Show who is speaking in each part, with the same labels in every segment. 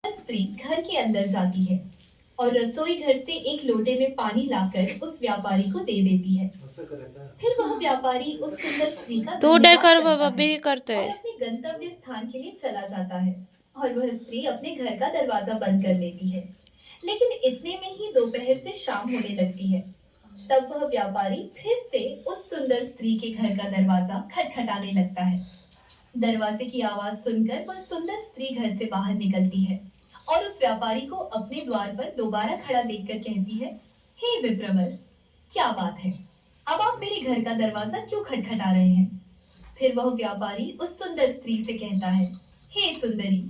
Speaker 1: स्त्री घर के अंदर जाती है और रसोई घर से एक लोटे में पानी लाकर उस व्यापारी को दे देती है। फिर वह व्यापारी उस सुंदर स्त्री का
Speaker 2: तू डे
Speaker 1: धन्यवाद
Speaker 2: कर
Speaker 1: करता
Speaker 2: बाबा
Speaker 1: है
Speaker 2: भी करते
Speaker 1: और
Speaker 2: है।
Speaker 1: अपने गंतव्य स्थान के लिए चला जाता है और वह स्त्री अपने घर का दरवाजा बंद कर लेती है। लेकिन इतने में ही दोपहर से शाम होने लगती है। तब वह व्यापारी फिर से उस सुंदर स्त्री के घर का दरवाजा खटखटाने लगता है। दरवाजे की आवाज सुनकर वह सुंदर स्त्री घर से बाहर निकलती है और उस व्यापारी को अपने द्वार पर दोबारा खड़ा देखकर कहती है, हे विप्रवर, क्या बात है, अब आप मेरे घर का दरवाजा क्यों खटखटा रहे हैं? फिर वह व्यापारी उस सुंदर स्त्री से कहता है, हे सुंदरी,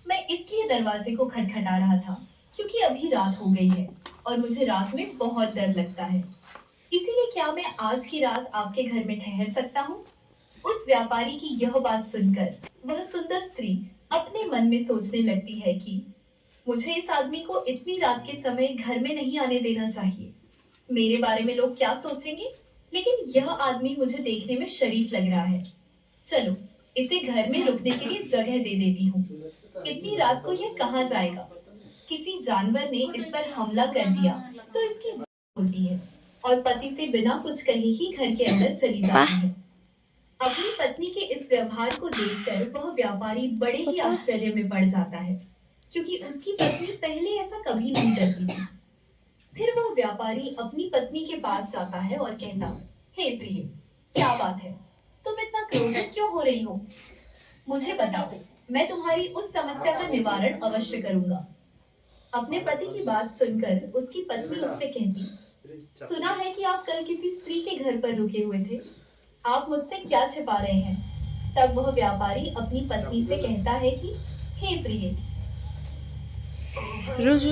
Speaker 1: मैं इसलिए दरवाजे को खटखटा रहा था क्योंकि अभी रात हो गई है और मुझे रात में बहुत डर लगता है। इसीलिए क्या मैं आज की रात आपके घर में ठहर सकता हूँ? उस व्यापारी की यह बात सुनकर वह सुंदर स्त्री अपने मन में सोचने लगती है कि मुझे इस आदमी को इतनी रात के समय घर में नहीं आने देना चाहिए। मेरे बारे में लोग क्या सोचेंगे? लेकिन यह आदमी मुझे देखने में शरीफ लग रहा है। चलो, इसे घर में रुकने के लिए जगह दे देती हूँ। इतनी रात को यह कहाँ जाएगा? किसी जानवर ने इस पर हमला कर दिया तो इसकी जान होती है और पति से बिना कुछ कहे ही घर के अंदर चली जाती है। अपनी पत्नी के इस व्यवहार को देखकर वह व्यापारी बड़े ही
Speaker 2: पापा
Speaker 1: आश्चर्य में पड़ जाता है, क्योंकि उसकी पत्नी पहले ऐसा कभी नहीं करती थी। फिर वह व्यापारी अपनी पत्नी के पास जाता है और कहता, हे प्रिय, क्या बात है? तुम इतना क्रोधित क्यों हो रही हो? मुझे बताओ, मैं तुम्हारी उस समस्या का निवारण अवश्य करूंगा। अपने पति की बात सुनकर उसकी पत्नी उससे कहती, सुना है कि आप कल किसी स्त्री के घर पर रुके हुए थे। आप मुझसे क्या छिपा रहे हैं? तब वह व्यापारी अपनी पत्नी से कहता है कि हे प्रिय,
Speaker 2: रोज